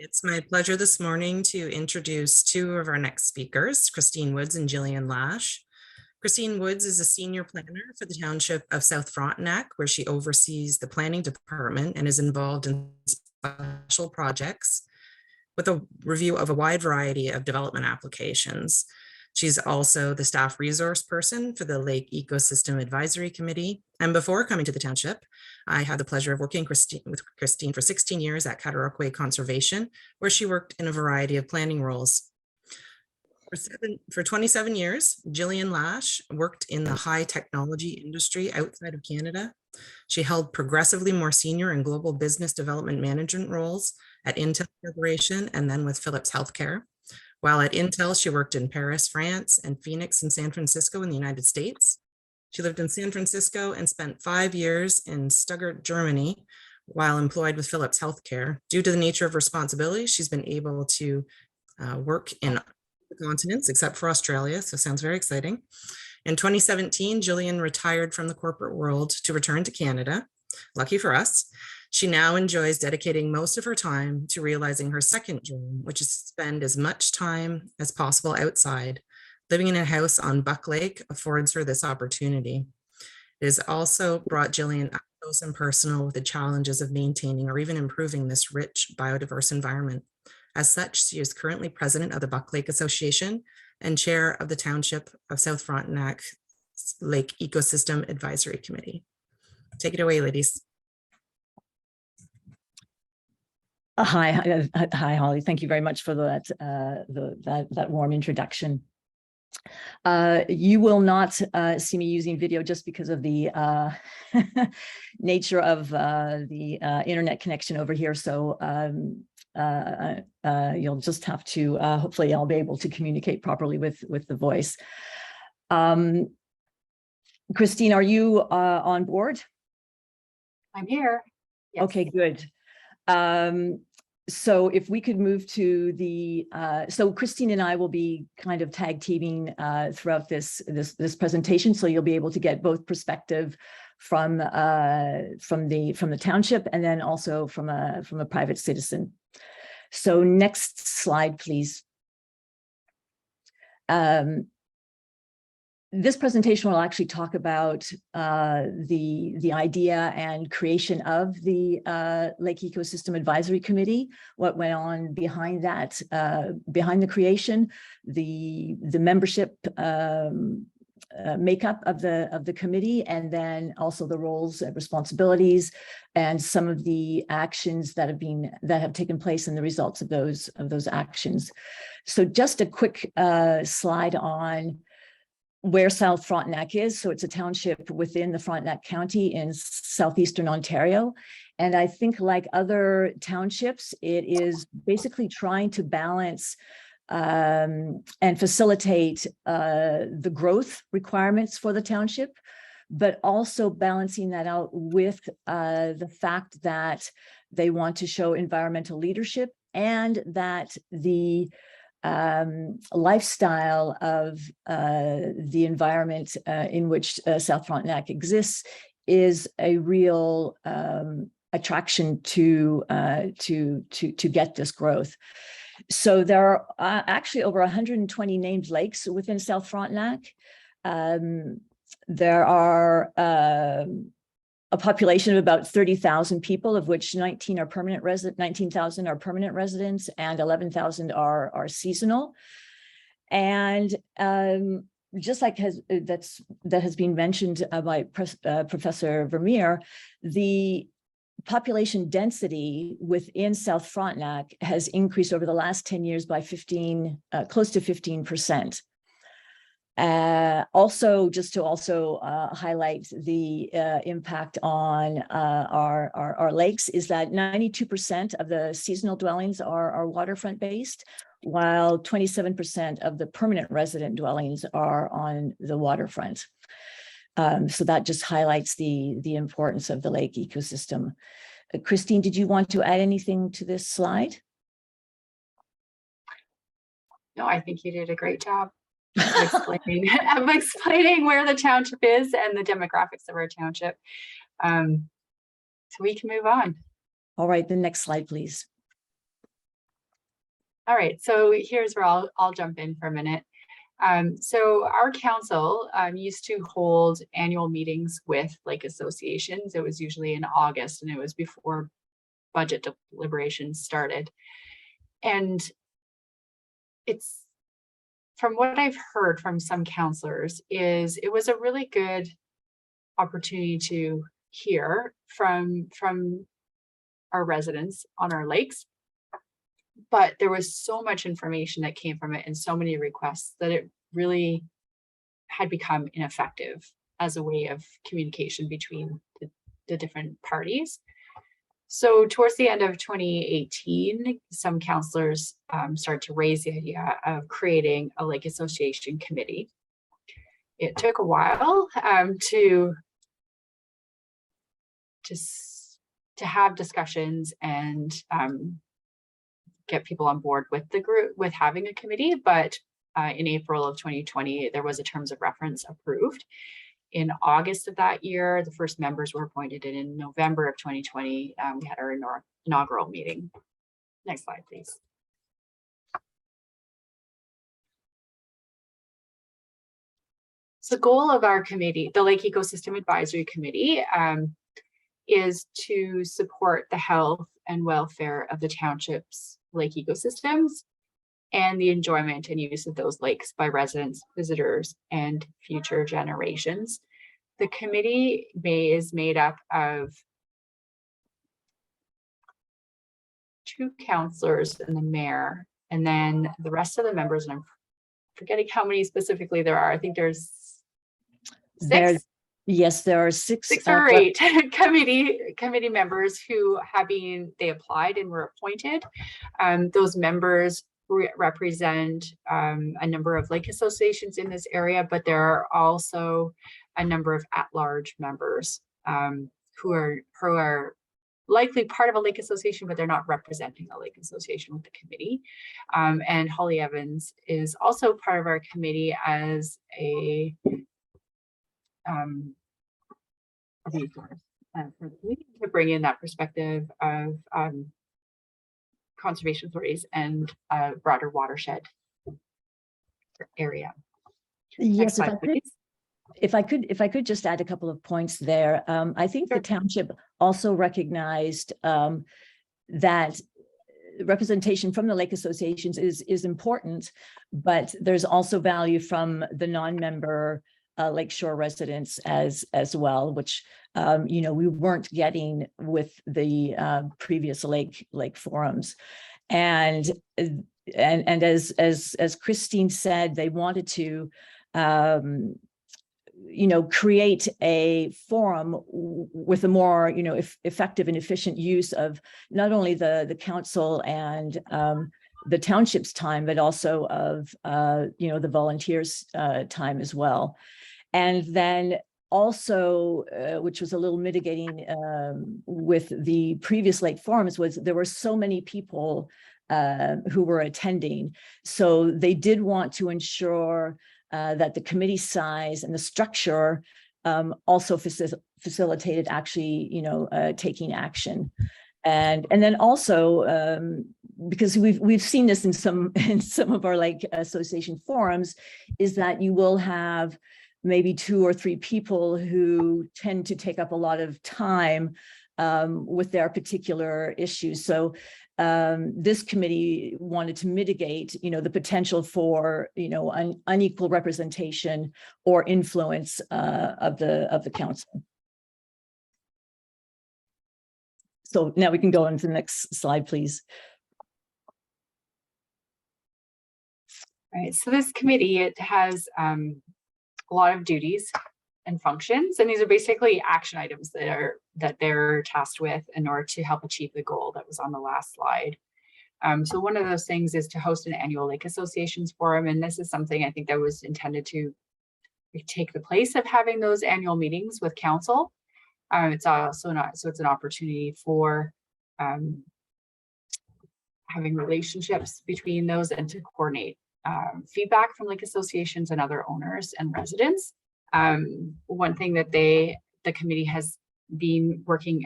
It's my pleasure this morning to introduce two of our next speakers, Christine Woods and Gillian Lash. Christine Woods is a senior planner for the Township of South Frontenac, where she oversees the planning department and is involved in special projects with a review of a wide variety of development applications. She's also the staff resource person for the Lake Ecosystem Advisory Committee. And before coming to the township, I had the pleasure of working with Christine for 16 years at Cataraqui Conservation, where she worked in a variety of planning roles. For 27 years, Gillian Lash worked in the high technology industry outside of Canada. She held progressively more senior and global business development management roles at Intel Corporation and then with Phillips Healthcare. While at Intel, she worked in Paris, France, and Phoenix and San Francisco in the United States. She lived in San Francisco and spent 5 years in Stuttgart, Germany, while employed with Phillips Healthcare. Due to the nature of responsibility, she's been able to work in the continents except for Australia, so sounds very exciting. In 2017, Gillian retired from the corporate world to return to Canada. Lucky for us. She now enjoys dedicating most of her time to realizing her second dream, which is to spend as much time as possible outside. Living in a house on Buck Lake affords her this opportunity. It has also brought Gillian up close and personal with the challenges of maintaining or even improving this rich biodiverse environment. As such, she is currently president of the Buck Lake Association and chair of the Township of South Frontenac Lake Ecosystem Advisory Committee. Take it away, ladies. Hi, Holly. Thank you very much for that that warm introduction. You will not see me using video just because of the nature of the internet connection over here. So you'll just have to, hopefully I'll be able to communicate properly with the voice. Christine, are you on board? I'm here. Yes. Okay, good. So if we could move to the, so Christine and I will be kind of tag teaming throughout this presentation, so you'll be able to get both perspective from the township and then also from a private citizen. So next slide, please. This presentation will actually talk about the idea and creation of the Lake Ecosystem Advisory Committee, what went on behind that, behind the creation, the membership makeup of the committee, and then also the roles and responsibilities and some of the actions that have taken place and the results of those actions. So just a quick slide on where South Frontenac is. So it's a township within the Frontenac County in southeastern Ontario. And I think like other townships, it is basically trying to balance and facilitate the growth requirements for the township, but also balancing that out with the fact that they want to show environmental leadership and that the lifestyle of the environment in which South Frontenac exists is a real attraction to get this growth. So there are actually over 120 named lakes within South Frontenac. There are a population of about 30,000 people, of which 19,000 are permanent residents and 11,000 are seasonal. And just like that has been mentioned by Professor Vermeer, the population density within South Frontenac has increased over the last 10 years by close to 15%. Also, just to highlight the impact on our lakes is that 92% of the seasonal dwellings are waterfront based, while 27% of the permanent resident dwellings are on the waterfront. So that just highlights the importance of the lake ecosystem. Christine, did you want to add anything to this slide? No, I think you did a great job of explaining where the township is and the demographics of our township. So we can move on. All right, the next slide, please. All right, so here's where I'll jump in for a minute. So our council used to hold annual meetings with lake associations. It was usually in August, and it was before budget deliberations started. And it's, from what I've heard from some counselors, is it was a really good opportunity to hear from our residents on our lakes. But there was so much information that came from it and so many requests that it really had become ineffective as a way of communication between the different parties. So towards the end of 2018, some councillors started to raise the idea of creating a lake association committee. It took a while to have discussions and get people on board with the group, with having a committee, but in April of 2020, there was a terms of reference approved. In August of that year, the first members were appointed, and in November of 2020, we had our inaugural meeting. Next slide, please. So the goal of our committee, the Lake Ecosystem Advisory Committee, is to support the health and welfare of the township's lake ecosystems and the enjoyment and use of those lakes by residents, visitors, and future generations. The committee is made up of 2 councillors and the mayor, and then the rest of the members, and I'm forgetting how many specifically there are. I think there's 6. Yes, there are 6 or 8 committee members who they applied and were appointed. Those members represent a number of lake associations in this area, but there are also a number of at-large members who are likely part of a lake association, but they're not representing a lake association with the committee. And Holly Evans is also part of our committee as a resource for the committee to bring in that perspective of conservation authorities and a broader watershed area. Yes, if I could just add a couple of points there. I think Sure. the township also recognized that representation from the lake associations is important, but there's also value from the non-member lakeshore residents as well, which we weren't getting with the previous lake forums. And as Christine said, they wanted to create a forum with a more effective and efficient use of not only the council and the township's time, but also of the volunteers' time as well. And then also, which was a little mitigating with the previous lake forums, was there were so many people who were attending. So they did want to ensure that the committee size and the structure also facilitated actually, taking action. And then also, because we've seen this in some of our lake association forums, is that you will have maybe 2 or 3 people who tend to take up a lot of time with their particular issues. So this committee wanted to mitigate, the potential for, unequal representation or influence of the council. So now we can go on to the next slide, please. All right, so this committee, it has a lot of duties and functions, and these are basically action items that they're tasked with in order to help achieve the goal that was on the last slide. So one of those things is to host an annual Lake Associations forum, and this is something I think that was intended to take the place of having those annual meetings with council. It's also not, so it's an opportunity for having relationships between those and to coordinate feedback from lake associations and other owners and residents. One thing that the committee had been working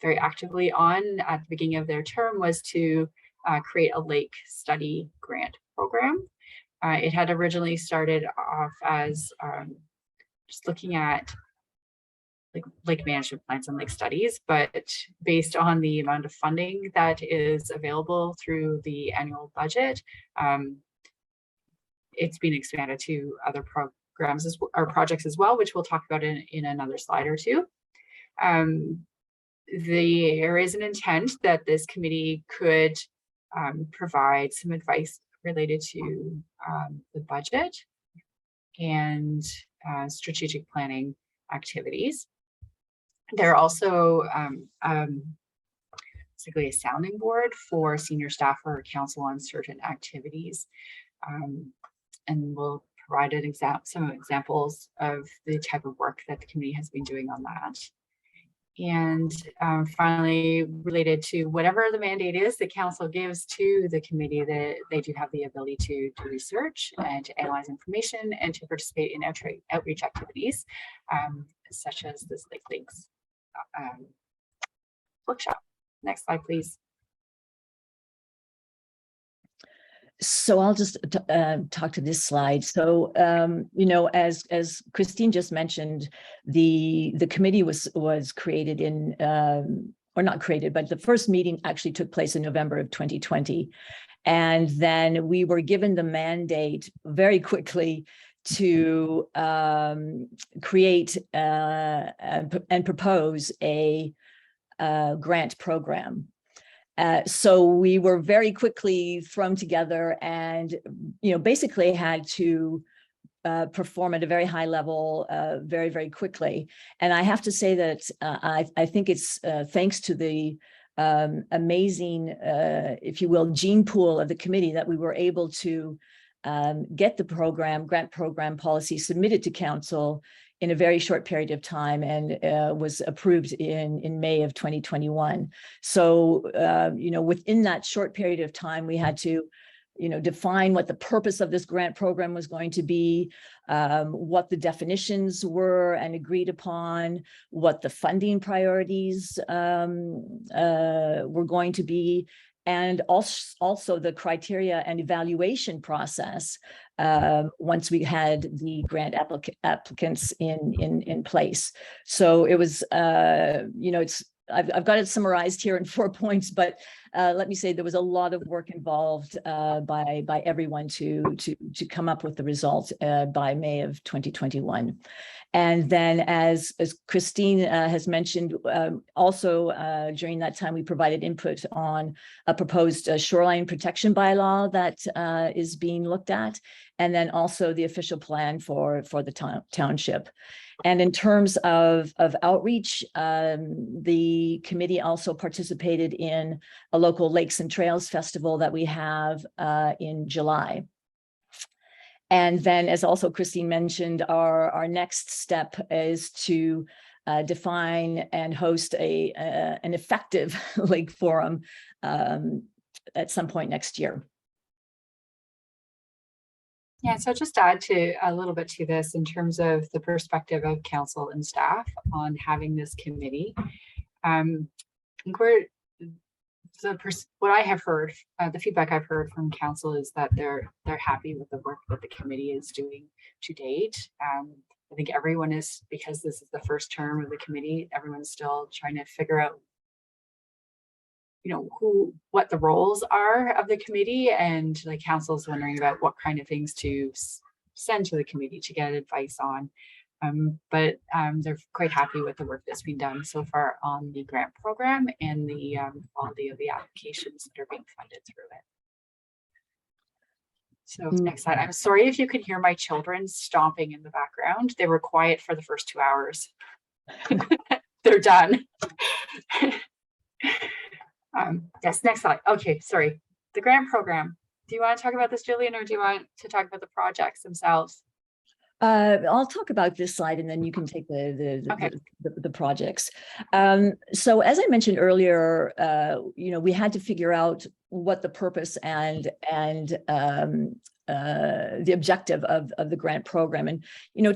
very actively on at the beginning of their term was to create a lake study grant program. It had originally started off as just looking at like lake management plans and lake studies, but based on the amount of funding that is available through the annual budget, it's been expanded to other programs or projects as well, which we'll talk about in another slide or two. There is an intent that this committee could provide some advice related to the budget and strategic planning activities. They're also basically a sounding board for senior staff or council on certain activities. And we'll provide some examples of the type of work that the committee has been doing on that. And finally, related to whatever the mandate is the council gives to the committee, that they do have the ability to do research and to analyze information and to participate in outreach activities, such as this Lake Links workshop. Next slide, please. So I'll just talk to this slide. So, you know, as Christine just mentioned, the committee was created in, or not created, but the first meeting actually took place in November of 2020. And then we were given the mandate very quickly to create and propose a grant program. So we were very quickly thrown together and, you know, basically had to perform at a very high level very, very quickly. And I have to say that I think it's thanks to the amazing, if you will, gene pool of the committee that we were able to get the grant program policy submitted to council in a very short period of time, and was approved in May of 2021. So, you know, within that short period of time, we had to, you know, define what the purpose of this grant program was going to be, what the definitions were and agreed upon, what the funding priorities were going to be, and also the criteria and evaluation process once we had the grant applicants in place. So it was, you know, I've got it summarized here in 4 points, but let me say there was a lot of work involved by everyone to come up with the results by May of 2021. And then as Christine has mentioned, also during that time, we provided input on a proposed shoreline protection bylaw that is being looked at, and then also the official plan for the township. And in terms of outreach, the committee also participated in a local Lakes and Trails festival that we have in July. And then, as also Christine mentioned, our next step is to define and host an effective lake forum at some point next year. Yeah, so just to add to a little bit to this in terms of the perspective of council and staff on having this committee. I think what I have heard, the feedback I've heard from council is that they're happy with the work that the committee is doing to date. I think everyone is, because this is the first term of the committee, everyone's still trying to figure out, you know, what the roles are of the committee, and like council's wondering about what kind of things to send to the committee to get advice on. But they're quite happy with the work that's been done so far on the grant program and the quality of the applications that are being funded through it. So next slide. I'm sorry if you can hear my children stomping in the background. They were quiet for the first 2 hours. They're done. Yes, next slide. Okay, sorry. The grant program. Do you want to talk about this, Gillian, or do you want to talk about the projects themselves? I'll talk about this slide, and then you can take the projects. So as I mentioned earlier, you know, we had to figure out what the purpose and the objective of the grant program. And,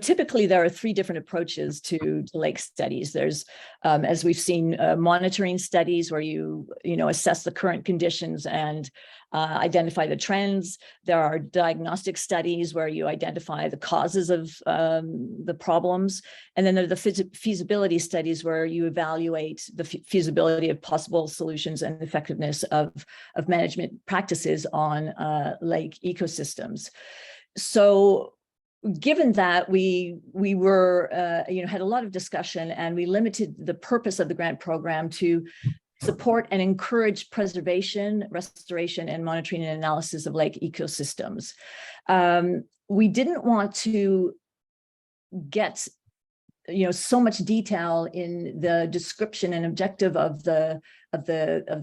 typically there are 3 different approaches to lake studies. There's, as we've seen, monitoring studies where you assess the current conditions and identify the trends. There are diagnostic studies where you identify the causes of the problems. And then there are the feasibility studies where you evaluate the feasibility of possible solutions and effectiveness of management practices on lake ecosystems. So given that we were, had a lot of discussion, and we limited the purpose of the grant program to support and encourage preservation, restoration, and monitoring and analysis of lake ecosystems. We didn't want to get so much detail in the description and objective of the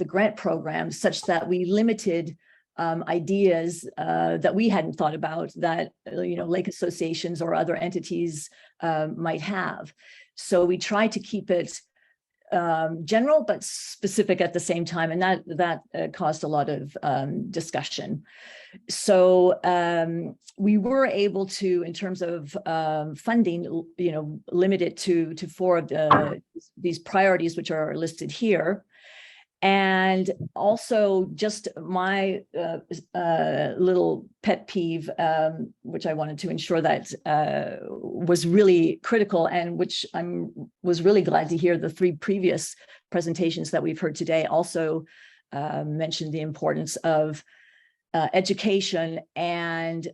grant program, such that we limited ideas that we hadn't thought about that lake associations or other entities might have. So we tried to keep it general but specific at the same time, and that caused a lot of discussion. So we were able to, in terms of funding, limit it to 4 of these priorities, which are listed here. And also, just my little pet peeve, which I wanted to ensure that was really critical, and which was really glad to hear the 3 previous presentations that we've heard today also mentioned the importance of education and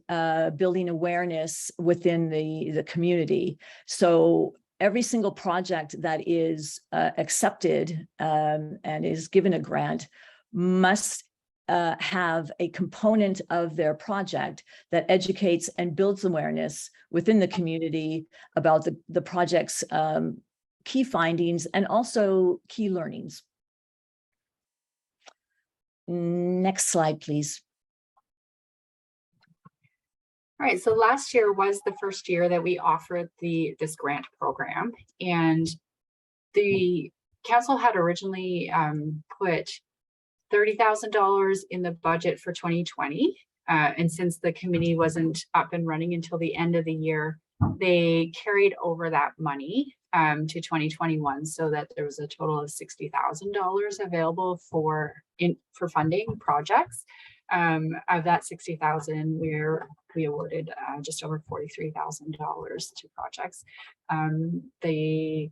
building awareness within the community. So every single project that is accepted and is given a grant must have a component of their project that educates and builds awareness within the community about the project's key findings and also key learnings. Next slide, please. All right, so last year was the first year that we offered this grant program, and the council had originally put $30,000 in the budget for 2020, and since the committee wasn't up and running until the end of the year, they carried over that money to 2021, so that there was a total of $60,000 available for funding projects. Of that $60,000, we awarded just over $43,000 to projects. The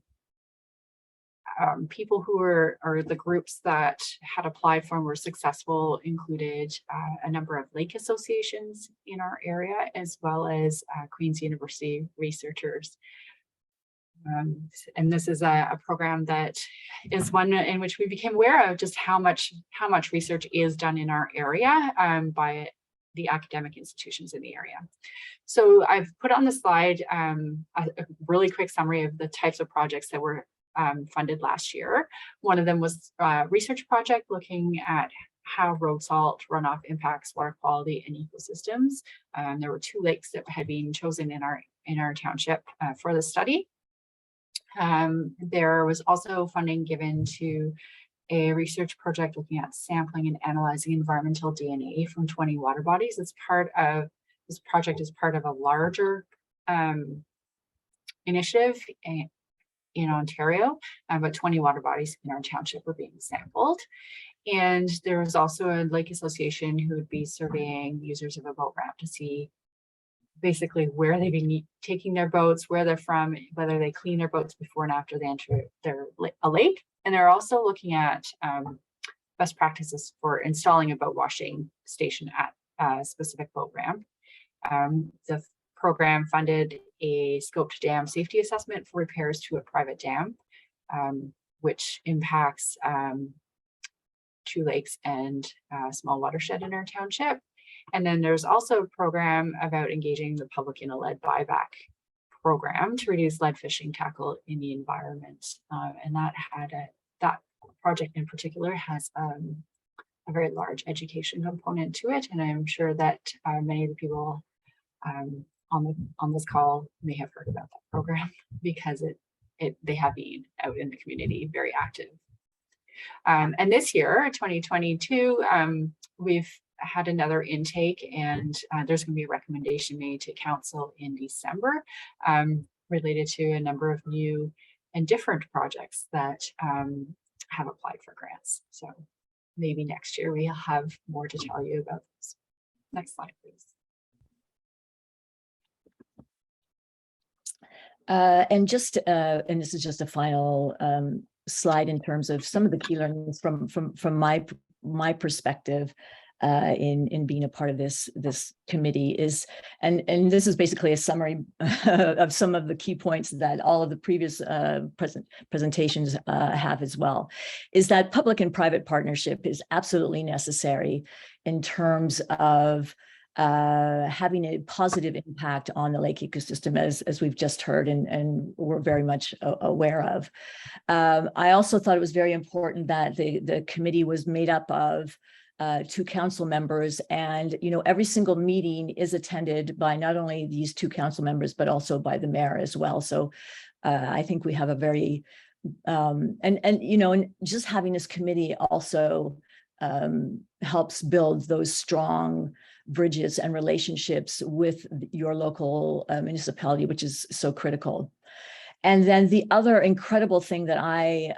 people who were, or the groups that had applied for and were successful, included a number of lake associations in our area, as well as Queen's University researchers. And this is a program that is one in which we became aware of just how much research is done in our area by the academic institutions in the area. So I've put on the slide a really quick summary of the types of projects that were funded last year. One of them was a research project looking at how road salt runoff impacts water quality and ecosystems. There were 2 lakes that had been chosen in our township for the study. There was also funding given to a research project looking at sampling and analyzing environmental DNA from 20 water bodies. This project is part of a larger initiative in Ontario, but 20 water bodies in our township were being sampled. And there was also a lake association who would be surveying users of a boat ramp to see basically where they've been taking their boats, where they're from, whether they clean their boats before and after they enter a lake. And they're also looking at best practices for installing a boat washing station at a specific boat ramp. The program funded a scoped dam safety assessment for repairs to a private dam, which impacts 2 lakes and a small watershed in our township. And then there's also a program about engaging the public in a lead buyback program to reduce lead fishing tackle in the environment. And that project in particular has a very large education component to it. And I'm sure that many of the people on this call may have heard about that program because they have been out in the community very active. And this year, 2022, we've had another intake, and there's going to be a recommendation made to council in December related to a number of new and different projects that have applied for grants. So maybe next year we'll have more to tell you about this. Next slide, please. And this is just a final slide in terms of some of the key learnings from my perspective in being a part of this committee is, and this is basically a summary of some of the key points that all of the previous presentations have as well, is that public and private partnership is absolutely necessary in terms of having a positive impact on the lake ecosystem, as we've just heard and we're very much aware of. I also thought it was very important that the committee was made up of 2 council members, and every single meeting is attended by not only these 2 council members but also by the mayor as well. So I think we have a very and just having this committee also helps build those strong bridges and relationships with your local municipality, which is so critical. And then the other incredible thing that I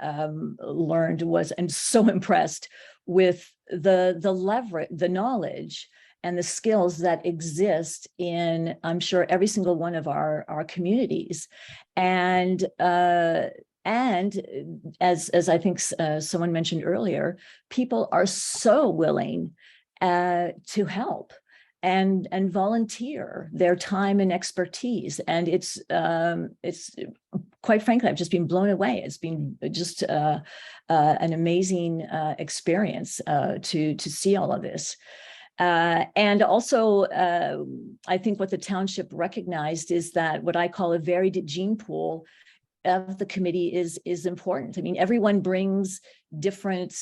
learned was, and so impressed with the leverage, the knowledge and the skills that exist in, I'm sure, every single one of our communities. And as I think someone mentioned earlier, people are so willing to help and volunteer their time and expertise. And it's quite frankly, I've just been blown away. It's been just an amazing experience to see all of this. And also, I think what the township recognized is that what I call a varied gene pool of the committee is important. I mean, everyone brings different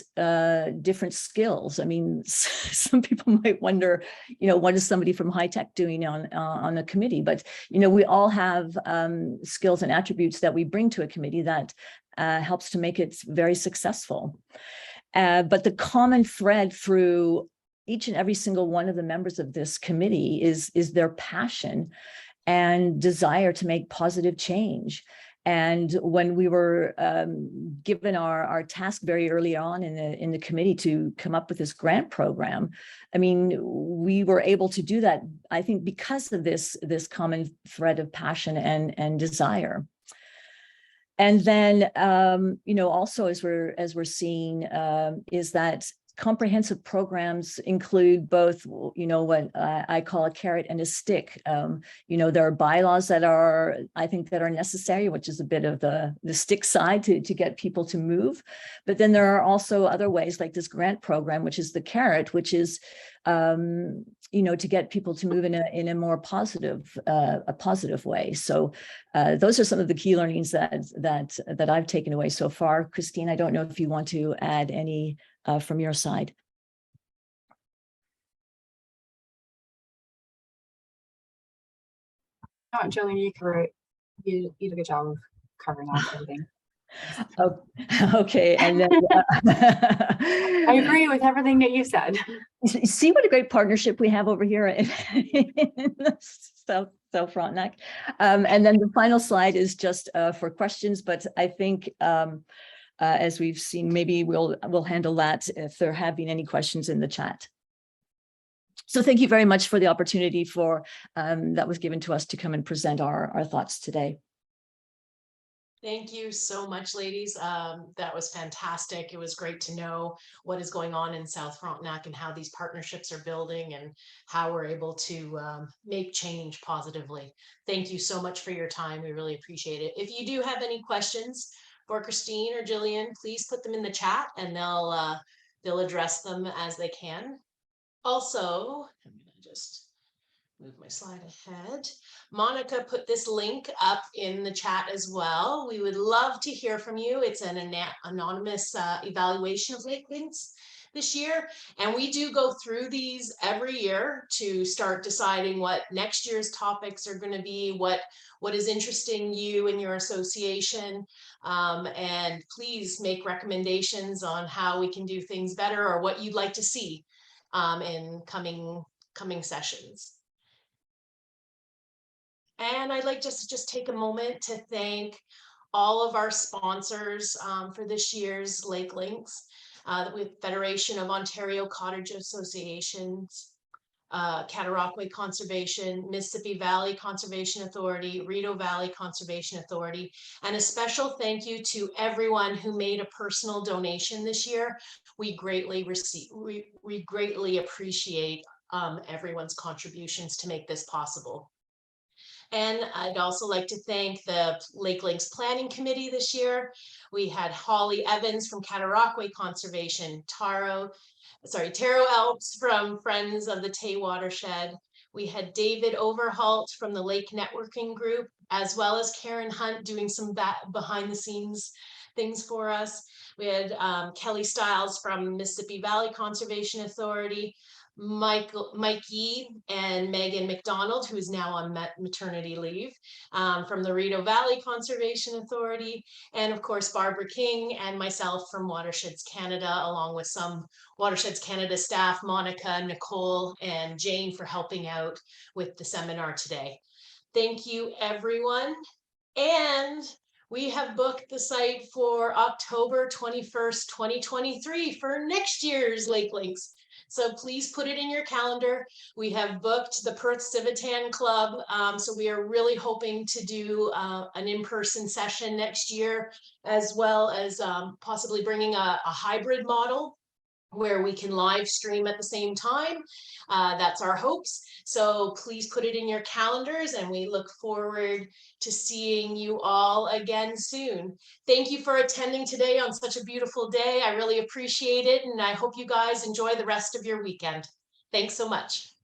skills. I mean, some people might wonder, what is somebody from high tech doing on the committee? But we all have skills and attributes that we bring to a committee that helps to make it very successful. But the common thread through each and every single one of the members of this committee is their passion and desire to make positive change. And when we were given our task very early on in the committee to come up with this grant program, I mean, we were able to do that, I think, because of this common thread of passion and desire. And then, also as we're seeing, is that comprehensive programs include both, what I call a carrot and a stick. There are bylaws that are, I think, that are necessary, which is a bit of the stick side to get people to move. But then there are also other ways, like this grant program, which is the carrot, which is, to get people to move in a more positive way. So those are some of the key learnings that I've taken away so far. Christine, I don't know if you want to add any from your side. No, Gillian, you cover it. You did a good job of covering off everything. Oh, okay, and then I agree with everything that you said. See what a great partnership we have over here in South Frontenac. And then the final slide is just for questions, but I think as we've seen, maybe we'll handle that if there have been any questions in the chat. So thank you very much for the opportunity that was given to us to come and present our thoughts today. Thank you so much, ladies. That was fantastic. It was great to know what is going on in South Frontenac and how these partnerships are building and how we're able to make change positively. Thank you so much for your time. We really appreciate it. If you do have any questions for Christine or Gillian, please put them in the chat and they'll address them as they can. Also, I'm gonna just move my slide ahead. Monica put this link up in the chat as well. We would love to hear from you. It's an anonymous evaluation of lake links this year. And we do go through these every year to start deciding what next year's topics are going to be, what is interesting you and your association. And please make recommendations on how we can do things better or what you'd like to see. in coming sessions. And I'd like just take a moment to thank all of our sponsors for this year's Lake Links, with Federation of Ontario Cottage Associations, Cataraqui Conservation, Mississippi Valley Conservation Authority, Rideau Valley Conservation Authority, and a special thank you to everyone who made a personal donation this year. We greatly appreciate everyone's contributions to make this possible. And I'd also like to thank the Lake Links Planning Committee this year. We had Holly Evans from Cataraqui Conservation, Taro Alps from Friends of the Tay Watershed. We had David Overholt from the Lake Networking Group, as well as Karen Hunt doing some behind the scenes things for us. We had Kelly Stiles from Mississippi Valley Conservation Authority, Mike Yee and Megan McDonald, who is now on maternity leave, from the Rideau Valley Conservation Authority, and of course Barbara King and myself from Watersheds Canada, along with some Watersheds Canada staff, Monica, Nicole, and Jane, for helping out with the seminar today. Thank you, everyone. And we have booked the site for October 21st, 2023 for next year's Lake Links. So please put it in your calendar. We have booked the Perth Civitan Club. So we are really hoping to do an in-person session next year, as well as possibly bringing a hybrid model where we can live stream at the same time. That's our hopes. So please put it in your calendars, and we look forward to seeing you all again soon. Thank you for attending today on such a beautiful day. I really appreciate it, and I hope you guys enjoy the rest of your weekend. Thanks so much.